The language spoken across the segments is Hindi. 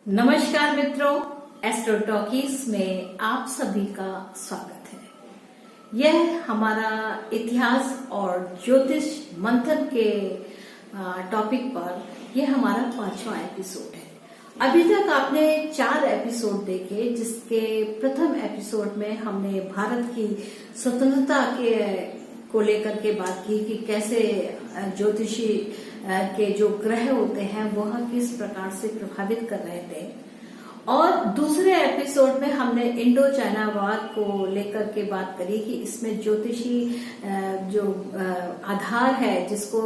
नमस्कार मित्रों, एस्ट्रो टॉकीज में आप सभी का स्वागत है। यह हमारा इतिहास और ज्योतिष मंथन के टॉपिक पर यह हमारा 5वां एपिसोड है। अभी तक आपने 4 एपिसोड देखे, जिसके प्रथम एपिसोड में हमने भारत की स्वतंत्रता को लेकर के बात की कि कैसे ज्योतिषी के जो ग्रह होते हैं वह किस प्रकार से प्रभावित कर रहे थे। और दूसरे एपिसोड में हमने इंडो चाइना वार को लेकर के बात करी कि इसमें ज्योतिषी जो आधार है, जिसको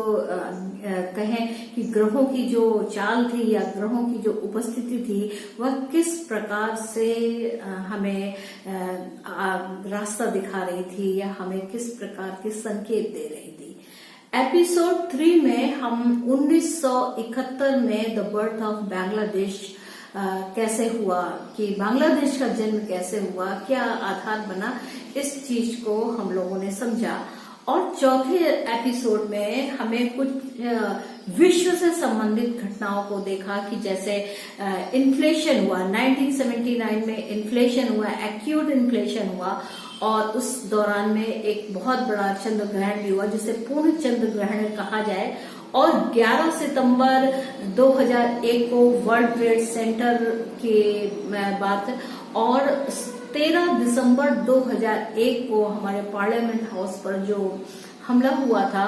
कहें कि ग्रहों की जो चाल थी या ग्रहों की जो उपस्थिति थी वह किस प्रकार से हमें रास्ता दिखा रही थी या हमें किस प्रकार के संकेत दे रही थी। एपिसोड 3 में हम 1971 में द बर्थ ऑफ बांग्लादेश कैसे हुआ, कि बांग्लादेश का जन्म कैसे हुआ, क्या आधार बना, इस चीज को हम लोगों ने समझा। और चौथे एपिसोड में हमें कुछ विश्व से संबंधित घटनाओं को देखा कि जैसे इन्फ्लेशन हुआ 1979 में, इन्फ्लेशन हुआ, एक्यूट इन्फ्लेशन हुआ, और उस दौरान में एक बहुत बड़ा चंद्र ग्रहण भी हुआ जिसे पूर्ण चंद्र ग्रहण कहा जाए। और 11 सितंबर 2001 को वर्ल्ड ट्रेड सेंटर की बात, और 13 दिसंबर 2001 को हमारे पार्लियामेंट हाउस पर जो हमला हुआ था,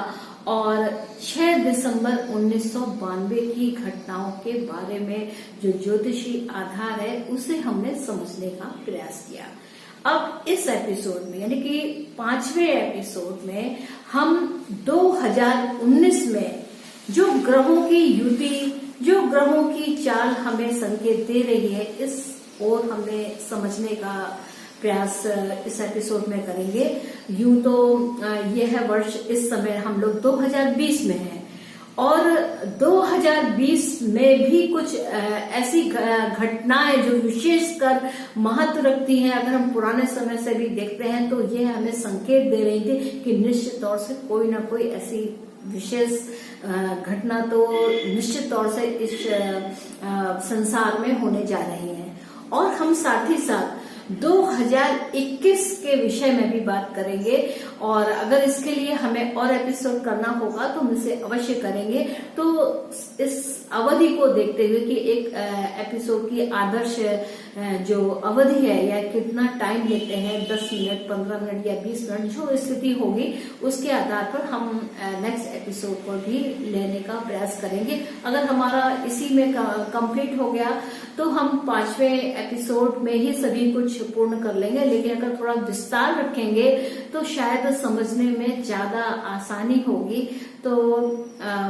और 6 दिसंबर 1992 की घटनाओं के बारे में जो ज्योतिषी आधार है उसे हमने समझने का प्रयास किया। अब इस एपिसोड में, यानी कि 5वें एपिसोड में, हम 2019 में जो ग्रहों की युति, जो ग्रहों की चाल हमें संकेत दे रही है, इस ओर हमने समझने का प्रयास इस एपिसोड में करेंगे। यूं तो यह वर्ष, इस समय हम लोग 2020 में हैं, और 2020 में भी कुछ ऐसी घटनाएं जो विशेषकर महत्व रखती हैं, अगर हम पुराने समय से भी देखते हैं तो ये हमें संकेत दे रही थी कि निश्चित तौर से कोई ना कोई ऐसी विशेष घटना तो निश्चित तौर से इस संसार में होने जा रही है। और हम साथ ही साथ 2021 के विषय में भी बात करेंगे, और अगर इसके लिए हमें और एपिसोड करना होगा तो हम इसे अवश्य करेंगे। तो इस अवधि को देखते हुए कि एक एपिसोड की आदर्श जो अवधि है या कितना टाइम लेते हैं, 10 मिनट, 15 मिनट या 20 मिनट, जो स्थिति होगी उसके आधार पर हम नेक्स्ट एपिसोड को भी लेने का प्रयास करेंगे। अगर हमारा इसी में कंप्लीट हो गया तो हम 5वें एपिसोड में ही सभी कुछ पूर्ण कर लेंगे, लेकिन अगर थोड़ा विस्तार रखेंगे तो शायद समझने में ज्यादा आसानी होगी। तो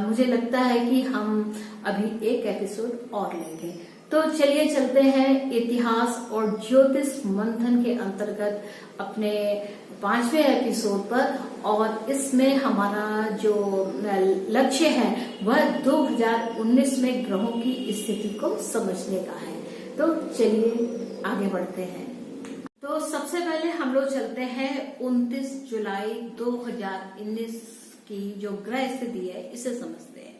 मुझे लगता है कि हम अभी एक एपिसोड और लेंगे। तो चलिए चलते हैं इतिहास और ज्योतिष मंथन के अंतर्गत अपने 5वें एपिसोड पर, और इसमें हमारा जो लक्ष्य है वह 2019 में ग्रहों की स्थिति को समझने का है। तो चलिए आगे बढ़ते हैं। तो सबसे पहले हम लोग चलते हैं 29 जुलाई 2019 की जो ग्रह स्थिति है इसे समझते हैं।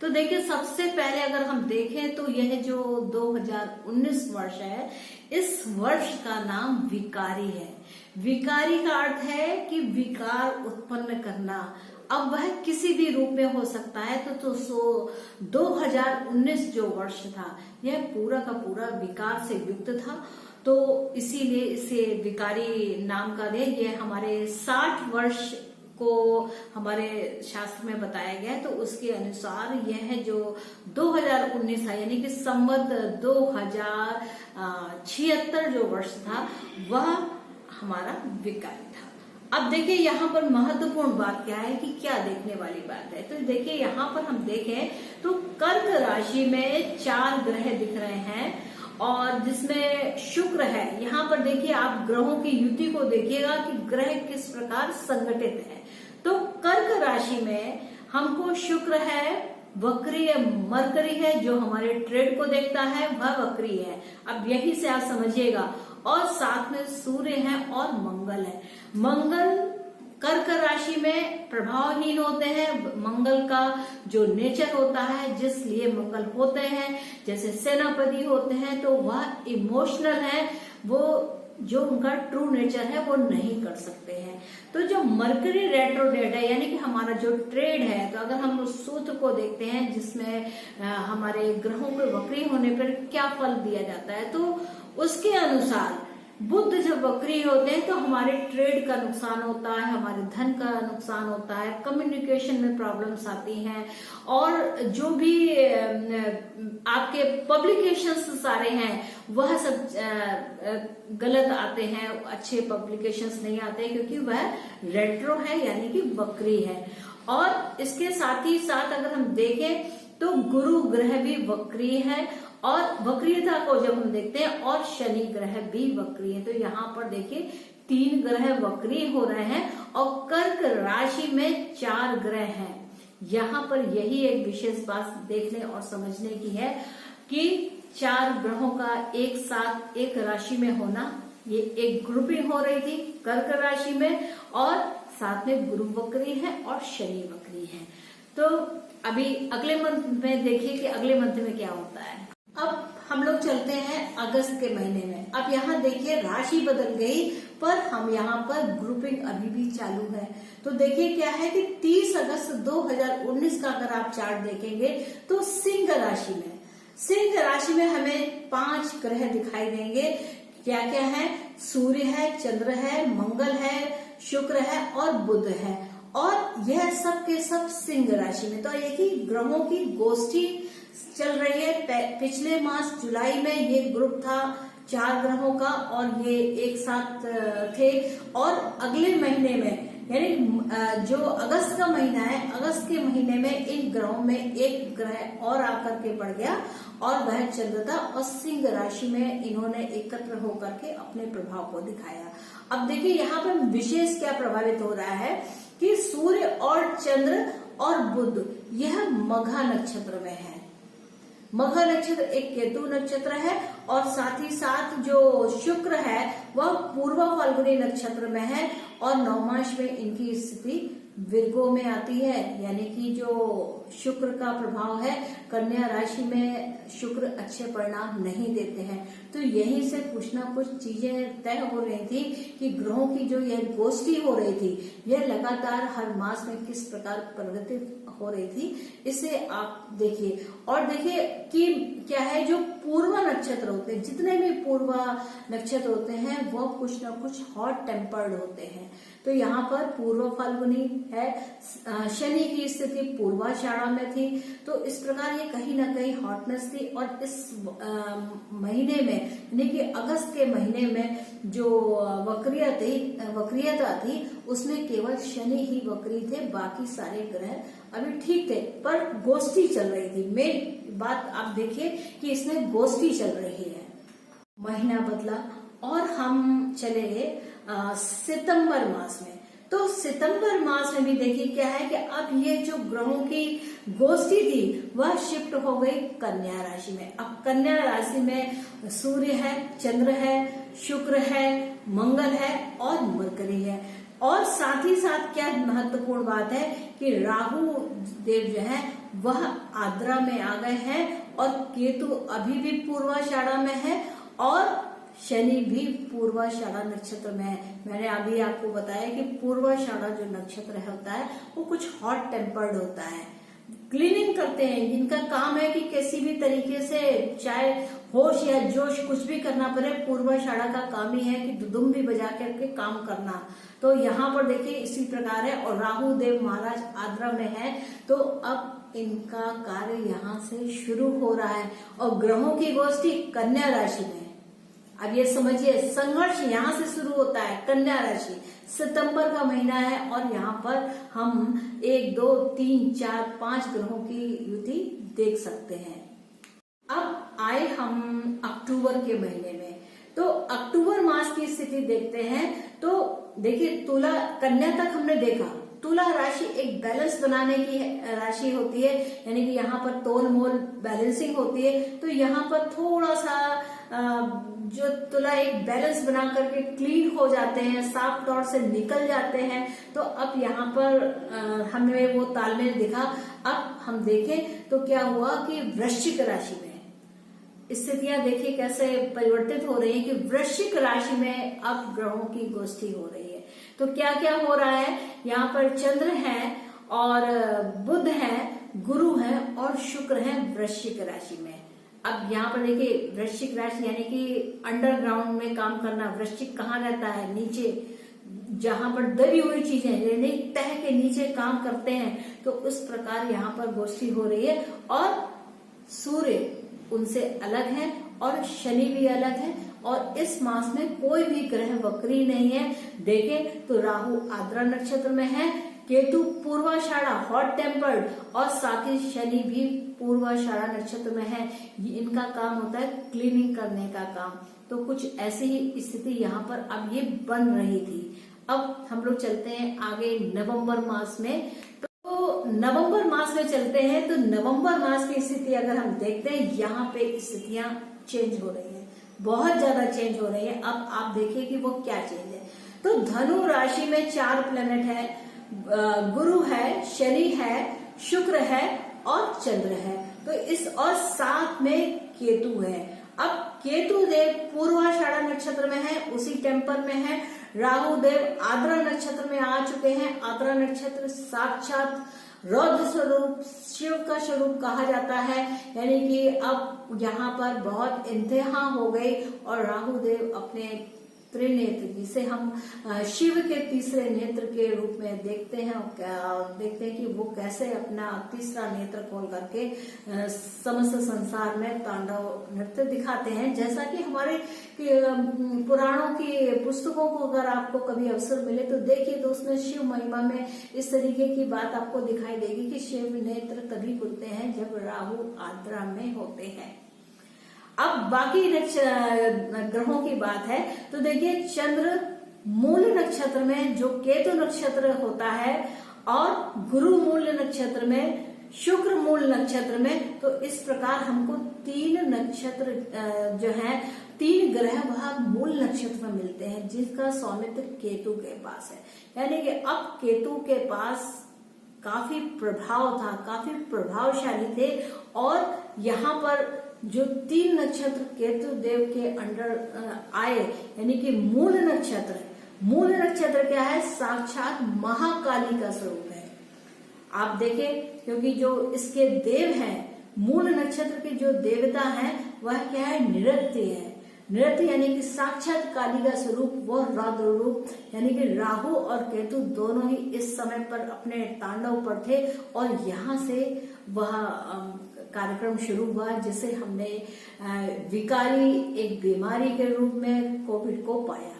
तो देखिए, सबसे पहले अगर हम देखें तो यह जो 2019 वर्ष है, इस वर्ष का नाम विकारी है। विकारी का अर्थ है कि विकार उत्पन्न करना। अब वह किसी भी रूप में हो सकता है। तो 2019 जो वर्ष था यह पूरा का पूरा विकार से युक्त था, तो इसीलिए इसे विकारी नाम का दे। ये हमारे 60 वर्ष को हमारे शास्त्र में बताया गया है। तो उसके अनुसार यह जो 2019 था, यानी कि संवत 2076 जो वर्ष था वह हमारा विकारी था। अब देखिए, यहाँ पर महत्वपूर्ण बात क्या है, कि क्या देखने वाली बात है। तो देखिए, यहाँ पर हम देखें तो कर्क राशि में 4 ग्रह दिख रहे हैं, और जिसमें शुक्र है। यहाँ पर देखिए, आप ग्रहों की युति को देखिएगा कि ग्रह किस प्रकार संगठित है। तो कर्क राशि में हमको शुक्र है, वक्रीय मरकरी है, जो हमारे ट्रेड को देखता है वह वक्री है। अब यही से आप समझिएगा। और साथ में सूर्य है और मंगल है। मंगल कर्क राशि में प्रभावहीन होते हैं। मंगल का जो नेचर होता है, जिस लिए मंगल होते हैं, जैसे सेनापति होते हैं, तो वह इमोशनल है, वो जो उनका ट्रू नेचर है वो नहीं कर सकते हैं। तो जो मरकरी रेट्रोग्रेड है, यानी कि हमारा जो ट्रेड है, तो अगर हम उस सूत्र को देखते हैं जिसमें हमारे ग्रहों के वक्री होने पर क्या फल दिया जाता है, तो उसके अनुसार बुध जब वक्री होते हैं तो हमारे ट्रेड का नुकसान होता है, हमारे धन का नुकसान होता है, कम्युनिकेशन में प्रॉब्लम्स आती हैं, और जो भी आपके पब्लिकेशंस सारे हैं वह सब गलत आते हैं, अच्छे पब्लिकेशंस नहीं आते क्योंकि वह रेट्रो है, यानी कि वक्री है। और इसके साथ ही साथ अगर हम देखें तो गुरु ग्रह भी वक्री है, और वक्रियता को जब हम देखते हैं, और शनि ग्रह भी वक्री है। तो यहाँ पर देखिए 3 ग्रह वक्री हो रहे हैं, और कर्क राशि में 4 ग्रह हैं। यहाँ पर यही एक विशेष बात देखने और समझने की है कि 4 ग्रहों का एक साथ एक राशि में होना, ये एक ग्रुपिंग हो रही थी कर्क राशि में, और साथ में गुरु वक्री है और शनि वक्री है। तो अभी अगले मंथ में देखिए कि अगले मंथ में क्या होता है। अब हम लोग चलते हैं अगस्त के महीने में। अब यहाँ देखिए राशि बदल गई, पर हम यहाँ पर ग्रुपिंग अभी भी चालू है। तो देखिए क्या है कि 30 अगस्त 2019 का अगर आप चार्ट देखेंगे तो सिंह राशि में हमें 5 ग्रह दिखाई देंगे। क्या क्या है? सूर्य है, चंद्र है, मंगल है, शुक्र है और बुध है, और यह सब के सब सिंह राशि में। तो यही ग्रहों की गोष्ठी चल रही है। पिछले मास जुलाई में ये ग्रुप था 4 ग्रहों का, और ये एक साथ थे, और अगले महीने में यानी जो अगस्त का महीना है, अगस्त के महीने में इन ग्रहों में एक ग्रह और आकर के बढ़ गया, और वह चंद्र था, और सिंह राशि में इन्होंने एकत्र होकर के अपने प्रभाव को दिखाया। अब देखिए यहाँ पर विशेष क्या प्रभावित हो रहा है कि सूर्य और चंद्र और बुध यह मघा नक्षत्र में है। मघा नक्षत्र एक केतु नक्षत्र है, और साथ ही साथ जो शुक्र है वह पूर्व फाल्गुनी नक्षत्र में है, और नवमांश में इनकी स्थिति विर्गो में आती है। यानी कि जो शुक्र का प्रभाव है, कन्या राशि में शुक्र अच्छे परिणाम नहीं देते हैं। तो यहीं से कुछ ना कुछ चीजें तय हो रही थी कि ग्रहों की जो यह गोष्ठी हो रही थी, यह लगातार हर मास में किस प्रकार प्रगति हो रही थी, इसे आप देखिए। और देखिए कि क्या है, जो पूर्व नक्षत्र होते हैं, जितने भी पूर्व नक्षत्र होते हैं, वह कुछ न कुछ हॉट टेम्पर्ड होते हैं। तो यहाँ पर पूर्व फाल्गुनी है, शनि की स्थिति पूर्वाषाढ़ा में थी, तो इस प्रकार ये कहीं ना कहीं हॉटनेस थी। और इस महीने में यानी कि अगस्त के महीने में जो वक्रियता थी उसमें केवल शनि ही वक्री थे, बाकी सारे ग्रह अभी ठीक थे, पर गोष्ठी चल रही थी। मेन बात आप देखिए कि इसमें गोष्ठी चल रही है। महीना बदला और हम चले गए सितंबर मास में। तो सितंबर मास में भी देखिए क्या है कि अब ये जो ग्रहों की गोष्ठी थी वह शिफ्ट हो गई कन्या राशि में। अब कन्या राशि में सूर्य है, चंद्र है, शुक्र है, मंगल है और मरकरी है। और साथ ही साथ क्या महत्वपूर्ण बात है कि राहु देव जो है वह आद्रा में आ गए हैं, और केतु अभी भी पूर्वाषाढ़ा में है, और शनि भी पूर्वाषाढ़ा नक्षत्र में है। मैंने अभी आपको बताया कि पूर्वाषाढ़ा जो नक्षत्र होता है वो कुछ हॉट टेम्पर्ड होता है, क्लीनिंग करते हैं। इनका काम है कि किसी भी तरीके से चाहे होश या जोश कुछ भी करना पड़े, पूर्वाषाढ़ा का काम ही है कि दुदुम भी बजा करके काम करना। तो यहाँ पर देखिए इसी प्रकार है, और राहु देव महाराज आद्रा में है, तो अब इनका कार्य यहाँ से शुरू हो रहा है। और ग्रहों की गोष्ठी कन्या राशि में। अब ये समझिए संघर्ष यहाँ से शुरू होता है। कन्या राशि सितंबर का महीना है, और यहाँ पर हम 1, 2, 3, 4, 5 ग्रहों की युति देख सकते हैं। अब आए हम अक्टूबर के महीने में। तो अक्टूबर मास की स्थिति देखते हैं। तो देखिए तुला कन्या तक हमने देखा, तुला राशि एक बैलेंस बनाने की राशि होती है, यानी कि यहाँ पर तोल मोल बैलेंसिंग होती है। तो यहाँ पर थोड़ा सा जो तुला एक बैलेंस बना करके क्लीन हो जाते हैं, साफ तौर से निकल जाते हैं। तो अब यहाँ पर हमें वो तालमेल दिखा। अब हम देखें तो क्या हुआ कि वृश्चिक राशि में स्थितियां देखिए कैसे परिवर्तित हो रही है कि वृश्चिक राशि में अब ग्रहों की गोष्ठी हो रही है। तो क्या क्या हो रहा है, यहाँ पर चंद्र है और बुध है, गुरु है और शुक्र है वृश्चिक राशि में। अब यहाँ पर देखिए वृश्चिक राशि यानी कि अंडरग्राउंड में काम करना। वृश्चिक कहाँ रहता है, नीचे, जहां पर दबी हुई चीजें यानी तह के नीचे काम करते हैं। तो उस प्रकार यहाँ पर गोष्ठी हो रही है और सूर्य उनसे अलग है और शनि भी अलग है और इस मास में कोई भी ग्रह वक्री नहीं है। देखें तो राहु आद्रा नक्षत्र में है, केतु पूर्वाषाढ़ा हॉट टेम्पर्ड और साथ ही शनि भी पूर्वाषाढ़ा नक्षत्र में है। इनका काम होता है क्लीनिंग करने का काम। तो कुछ ऐसी ही स्थिति यहाँ पर अब ये बन रही थी। अब हम लोग चलते हैं आगे नवंबर मास में। तो नवंबर मास में चलते हैं तो नवंबर मास की स्थिति अगर हम देखते हैं, यहाँ पे स्थितियां चेंज हो रही है, बहुत ज्यादा चेंज हो रही है। अब आप देखिए कि वो क्या चेंज है। तो धनु राशि में 4 प्लैनेट है, गुरु है, शनि है, शुक्र है और चंद्र है। तो इस और साथ में केतु है। अब केतु देव पूर्वाषाढ़ा नक्षत्र में है, उसी टेम्पर में है। राहु देव आद्रा नक्षत्र में आ चुके हैं। आद्रा नक्षत्र साक्षात रौद्र स्वरूप, शिव का स्वरूप कहा जाता है, यानी कि अब यहाँ पर बहुत इंतहा हो गई और राहु देव अपने त्रिनेत्र, जिसे हम शिव के तीसरे नेत्र के रूप में देखते हैं, देखते हैं कि वो कैसे अपना तीसरा नेत्र खोल करके समस्त संसार में तांडव नृत्य दिखाते हैं। जैसा कि हमारे पुराणों की पुस्तकों को अगर आपको कभी अवसर मिले तो देखिए, तो उसमें शिव महिमा में इस तरीके की बात आपको दिखाई देगी कि शिव नेत्र तभी खुलते हैं जब राहु आद्रा में होते हैं। अब बाकी ग्रहों की बात है तो देखिए, चंद्र मूल नक्षत्र में जो केतु नक्षत्र होता है और गुरु मूल नक्षत्र में, शुक्र मूल नक्षत्र में। तो इस प्रकार हमको 3 नक्षत्र जो है, 3 ग्रह वह मूल नक्षत्र में मिलते हैं, जिसका स्वामित्व केतु के पास है। यानी कि अब केतु के पास काफी प्रभाव था, काफी प्रभावशाली थे और यहाँ पर जो 3 नक्षत्र केतु देव के अंडर आए, यानी कि मूल नक्षत्र। मूल नक्षत्र क्या है, साक्षात महाकाली का स्वरूप है। आप देखें, क्योंकि जो इसके देव हैं, मूल नक्षत्र के जो देवता हैं वह क्या है, नृत्य है। नृत्य यानी कि साक्षात काली का स्वरूप, वो रौद्र रूप, यानी कि राहु और केतु दोनों ही इस समय पर अपने तांडव पर थे और यहाँ से वह कार्यक्रम शुरू हुआ, जिसे हमने विकारी एक बीमारी के रूप में कोविड को पाया।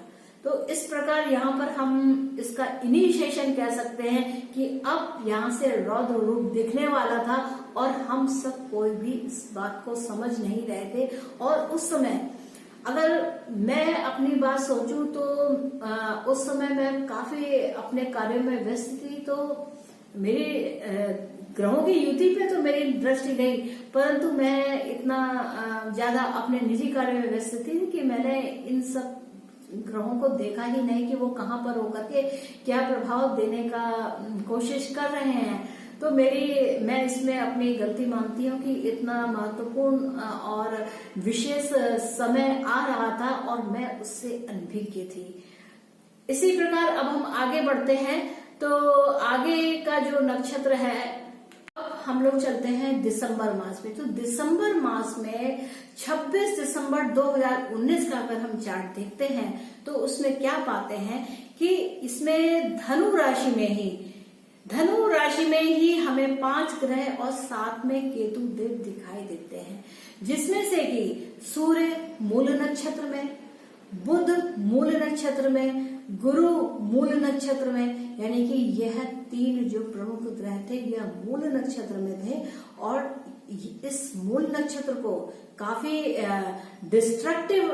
तो इस प्रकार यहाँ पर हम इसका इनिशिएशन कह सकते हैं कि अब यहाँ से रौद्र रूप दिखने वाला था और हम सब कोई भी इस बात को समझ नहीं रहे थे। और उस समय अगर मैं अपनी बात सोचूं तो उस समय मैं काफी अपने कार्यों में व्यस्त थी। तो मेरी ग्रहों की युति पे तो मेरी दृष्टि गई, परंतु मैं इतना ज्यादा अपने निजी कार्य में व्यस्त थी कि मैंने इन सब ग्रहों को देखा ही नहीं कि वो कहाँ पर होकर के क्या प्रभाव देने का कोशिश कर रहे हैं। तो मैं इसमें अपनी गलती मानती हूँ कि इतना महत्वपूर्ण और विशेष समय आ रहा था और मैं उससे अनभिज्ञ थी। इसी प्रकार अब हम आगे बढ़ते हैं। तो आगे का जो नक्षत्र है, अब हम लोग चलते हैं दिसंबर मास में। तो दिसंबर मास में 26 दिसंबर 2019 का अगर हम चार्ट देखते हैं तो उसमें क्या पाते हैं कि इसमें धनु राशि में ही हमें 5 ग्रह और साथ में केतु देव दिखाई देते हैं, जिसमें से कि सूर्य मूल नक्षत्र में, बुध मूल नक्षत्र में, गुरु मूल नक्षत्र में, यानी कि यह 3 जो प्रमुख ग्रह थे यह मूल नक्षत्र में थे। और इस मूल नक्षत्र को काफी डिस्ट्रक्टिव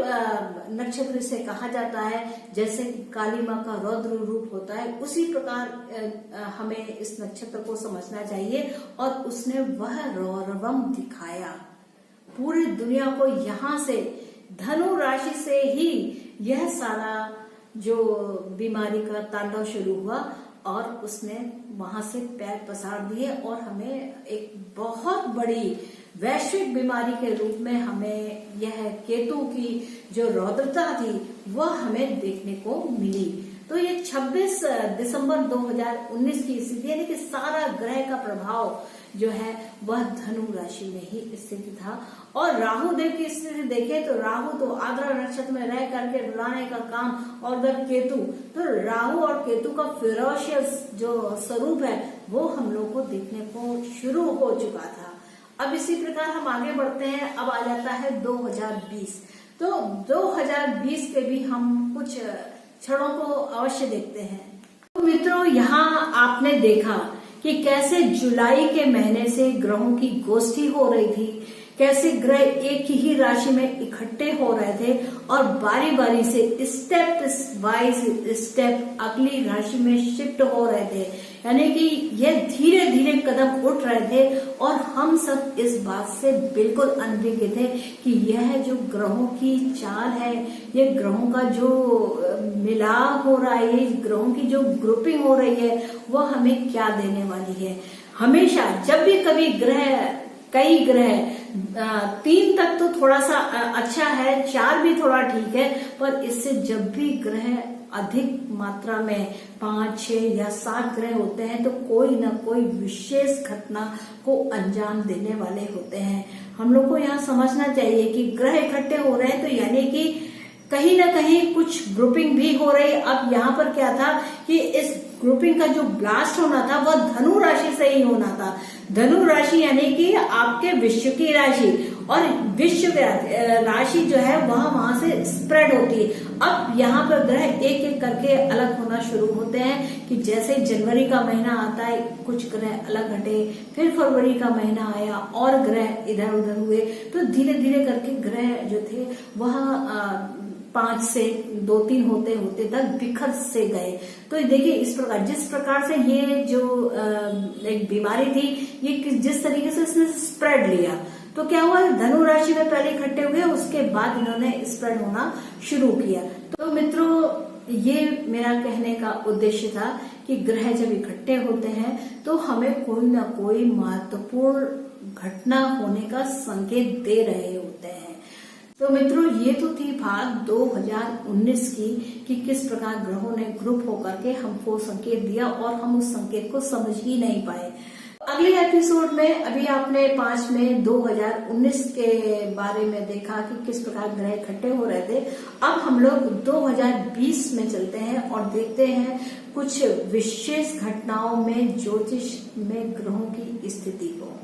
नक्षत्र से कहा जाता है। जैसे काली माँ का रौद्र रूप होता है, उसी प्रकार हमें इस नक्षत्र को समझना चाहिए। और उसने वह रौरवम दिखाया पूरी दुनिया को। यहाँ से धनु राशि से ही यह सारा जो बीमारी का तांडव शुरू हुआ और उसने वहां से पैर पसार दिए और हमें एक बहुत बड़ी वैश्विक बीमारी के रूप में हमें यह केतु की जो रौद्रता थी वह हमें देखने को मिली। तो ये 26 दिसंबर 2019 की स्थिति यानी कि सारा ग्रह का प्रभाव जो है वह धनु राशि में ही स्थिति था। और राहु देव की स्थिति देखें तो राहु तो आद्रा नक्षत्र में रह करके रुलाने का काम, और उधर केतु, तो राहु और केतु का फिरोशियस जो स्वरूप है वो हम लोग को देखने को शुरू हो चुका था। अब इसी प्रकार हम आगे बढ़ते हैं। अब आ जाता है 2020। तो 2020 के भी हम कुछ क्षणों को अवश्य देखते हैं। तो मित्रों, यहाँ आपने देखा कि कैसे जुलाई के महीने से ग्रहों की गोष्ठी हो रही थी, कैसे ग्रह एक ही राशि में इकट्ठे हो रहे थे और बारी बारी से स्टेप वाइज स्टेप अगली राशि में शिफ्ट हो रहे थे। यानी कि यह धीरे धीरे कदम उठ रहे थे और हम सब इस बात से बिल्कुल अनभिज्ञ थे कि यह जो ग्रहों की चाल है, ये ग्रहों का जो मिलाव हो रहा है, ये ग्रहों की जो ग्रुपिंग हो रही है वह हमें क्या देने वाली है। हमेशा जब भी कभी कई ग्रह 3 तक तो थोड़ा सा अच्छा है, 4 भी थोड़ा ठीक है, पर इससे जब भी ग्रह अधिक मात्रा में 5, 6 या 7 ग्रह होते हैं तो कोई ना कोई विशेष घटना को अंजाम देने वाले होते हैं। हम लोग को यहाँ समझना चाहिए कि ग्रह इकट्ठे हो रहे हैं तो यानी कि कहीं ना कहीं कुछ ग्रुपिंग भी हो रही। अब यहाँ पर क्या था कि इस ग्रुपिंग का जो ब्लास्ट होना था वह धनु राशि से ही होना था। धनु राशि यानी कि आपके विश्व की राशि, और विश्व राशि जो है वह वहां से स्प्रेड होती है। अब यहाँ पर ग्रह एक एक करके अलग होना शुरू होते हैं कि जैसे जनवरी का महीना आता है कुछ ग्रह अलग हटे, फिर फरवरी का महीना आया और ग्रह इधर उधर हुए, तो धीरे धीरे करके ग्रह जो थे वह 5 से 2-3 होते होते तक बिखर से गए। तो देखिए इस प्रकार जिस प्रकार से ये जो एक बीमारी थी ये जिस तरीके से इसने स्प्रेड लिया, तो क्या हुआ, धनु राशि में पहले इकट्ठे हुए, उसके बाद इन्होंने स्प्रेड होना शुरू किया। तो मित्रों, ये मेरा कहने का उद्देश्य था कि ग्रह जब इकट्ठे होते हैं तो हमें कोई ना कोई महत्वपूर्ण घटना होने का संकेत दे रहे होते हैं। तो मित्रों, ये तो थी भाग 2019 की कि किस प्रकार ग्रहों ने ग्रुप होकर के हमको संकेत दिया और हम उस संकेत को समझ ही नहीं पाए। अगले एपिसोड में अभी आपने 5 मई 2019 के बारे में देखा कि किस प्रकार ग्रह इकट्ठे हो रहे थे। अब हम लोग 2020 में चलते हैं और देखते हैं कुछ विशेष घटनाओं में ज्योतिष में ग्रहों की स्थिति को।